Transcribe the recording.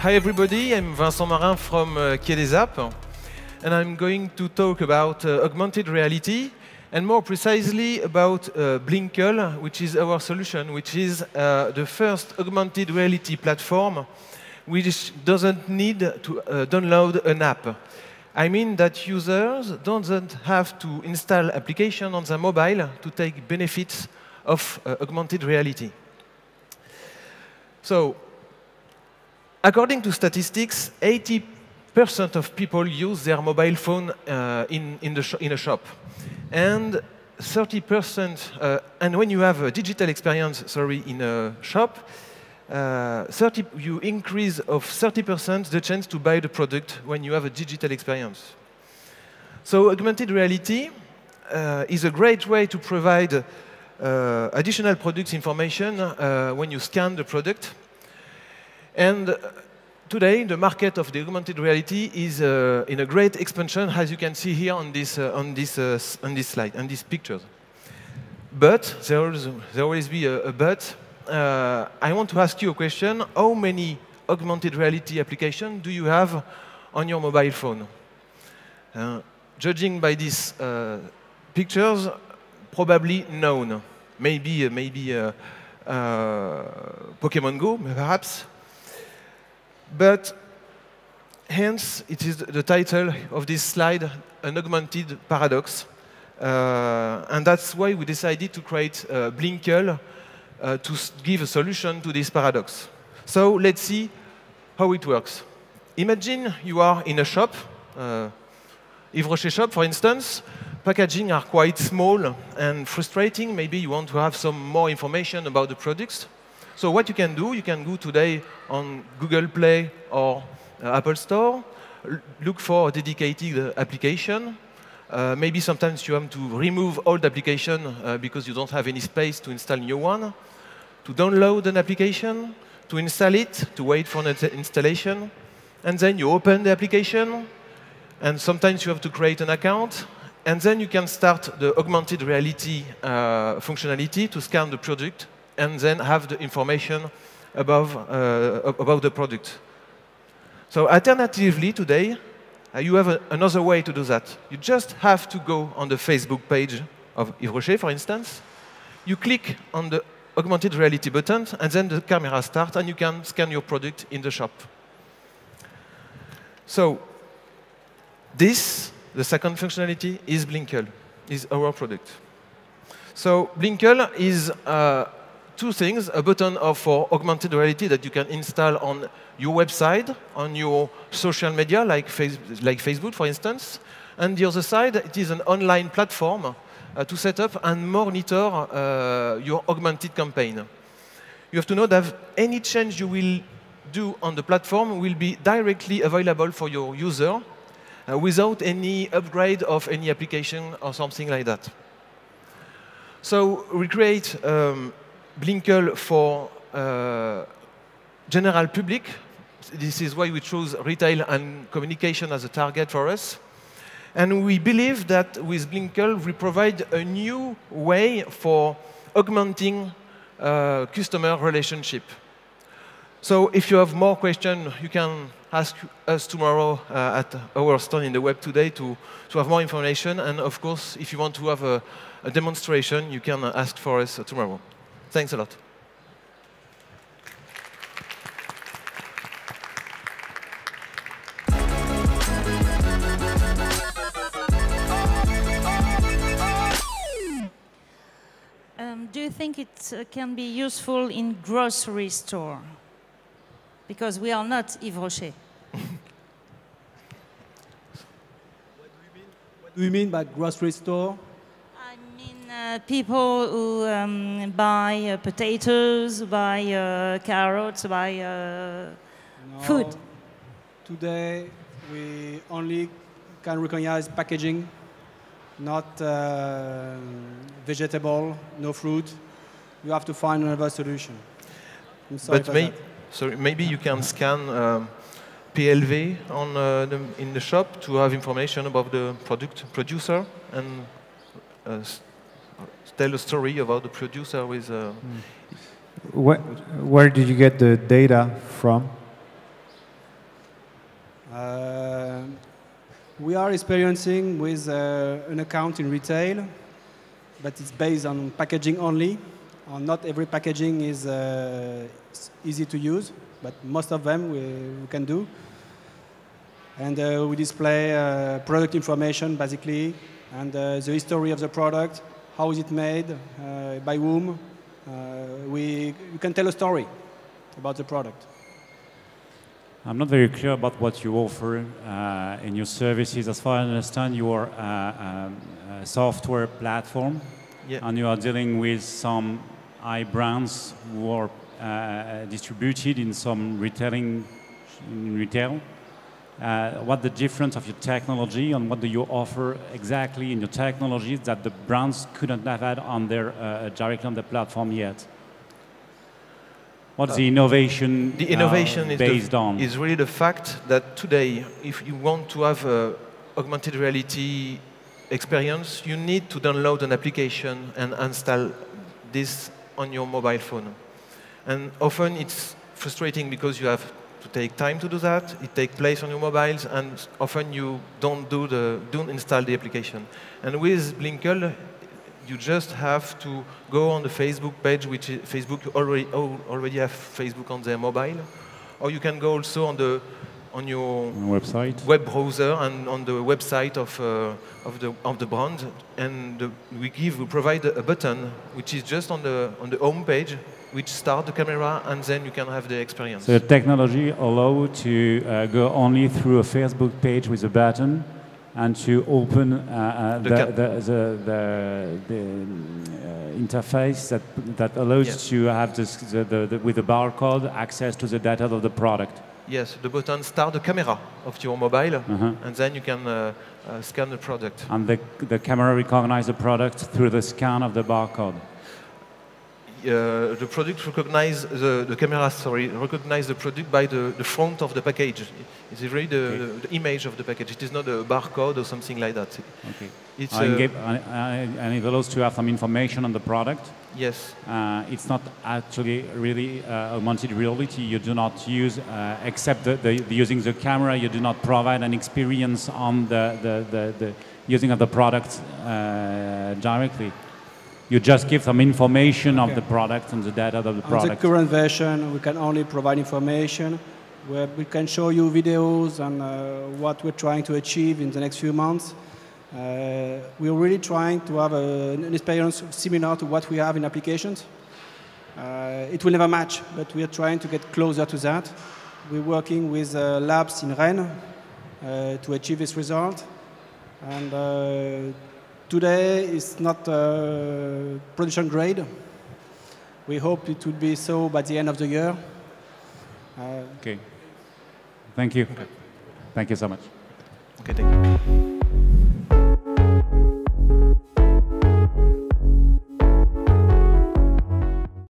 Hi everybody, I'm Vincent Marin from Quai des Apps, and I'm going to talk about augmented reality, and more precisely about Blinkl, which is our solution, which is the first augmented reality platform which doesn't need to download an app. I mean that users don't have to install application on their mobile to take benefits of augmented reality. So, according to statistics, 80% of people use their mobile phone in a shop, and 30%. And when you have a digital experience, in a shop, you increase of 30% the chance to buy the product when you have a digital experience. So, augmented reality is a great way to provide additional product information when you scan the product. And today, the market of the augmented reality is in a great expansion, as you can see here on this slide, on these pictures. But there always be a but. I want to ask you a question: how many augmented reality applications do you have on your mobile phone? Judging by these pictures, probably none. Maybe Pokemon Go, perhaps. But hence, it is the title of this slide, an augmented paradox. And that's why we decided to create Blinkl to give a solution to this paradox. So let's see how it works. Imagine you are in a shop, Yves Rocher shop, for instance. Packaging are quite small and frustrating. Maybe you want to have some more information about the products. So what you can do, you can go today on Google Play or Apple Store, look for a dedicated application. Maybe sometimes you have to remove old application because you don't have any space to install new one. To download an application, to install it, to wait for an installation, and then you open the application, and sometimes you have to create an account, and then you can start the augmented reality functionality to scan the product and then have the information about the product. So alternatively, today, you have another way to do that. You just have to go on the Facebook page of Yves Rocher, for instance. You click on the augmented reality button, and then the camera starts, and you can scan your product in the shop. So this, the second functionality, is Blinkl, is our product. So Blinkl is two things: a button for augmented reality that you can install on your website, on your social media, like Facebook, for instance. And the other side, it is an online platform to set up and monitor your augmented campaign. You have to know that any change you will do on the platform will be directly available for your user without any upgrade of any application or something like that. So we create Blinkl for general public. This is why we chose retail and communication as a target for us. And we believe that with Blinkl, we provide a new way for augmenting customer relationship. So if you have more questions, you can ask us tomorrow at our stand in the WEB2DAY to have more information. And of course, if you want to have a demonstration, you can ask for us tomorrow. Thanks a lot. Do you think it can be useful in grocery store? Because we are not Yves Rocher. What do you mean by grocery store? I mean people who buy potatoes, buy carrots, buy food. Today, we only can recognize packaging, not vegetable, no fruit. You have to find another solution. I'm sorry but maybe you can scan PLV in the shop to have information about the producer and tell a story about the producer with... Where did you get the data from? We are experiencing with an account in retail, but it's based on packaging only. Not every packaging is easy to use, but most of them we can do. And we display product information, basically, and the history of the product, how is it made, by whom. We can tell a story about the product. I'm not very clear about what you offer in your services. As far as I understand, you are a software platform, yeah. And you are dealing with some brands who are distributed in some retail. What the difference of your technology and what do you offer exactly in your technology that the brands couldn't have had on their directly on the platform yet? What's the innovation? The innovation is really the fact that today, if you want to have an augmented reality experience, you need to download an application and install this on your mobile phone. And often it's frustrating because you have to take time to do that. It takes place on your mobiles, and often you don't install the application. And with Blinkl, you just have to go on the Facebook page, which is Facebook already have Facebook on their mobile, or you can go also on your website, web browser, and on the website of the brand. And we provide a button which is just on the home page, which start the camera, and then you can have the experience. So the technology allows to go only through a Facebook page with a button, and to open the interface that allows to have with the barcode access to the data of the product. Yes, the button start the camera of your mobile, and then you can scan the product. And the camera recognizes the product through the scan of the barcode. The product recognize the camera. Recognize the product by the front of the package. It's really the image of the package. It is not a barcode or something like that. Okay. It's and it allows to have some information on the product. Yes. It's not actually really augmented reality. You do not use, except using the camera. You do not provide an experience on the using of the product directly. You just give some information of the product and the data of the product. On the current version, we can only provide information. Where we can show you videos and what we're trying to achieve in the next few months. We're really trying to have an experience similar to what we have in applications. It will never match, but we are trying to get closer to that. We're working with labs in Rennes to achieve this result. And today it's not production grade. We hope it will be so by the end of the year. Okay. Thank you. Okay. Thank you so much. Okay, thank you.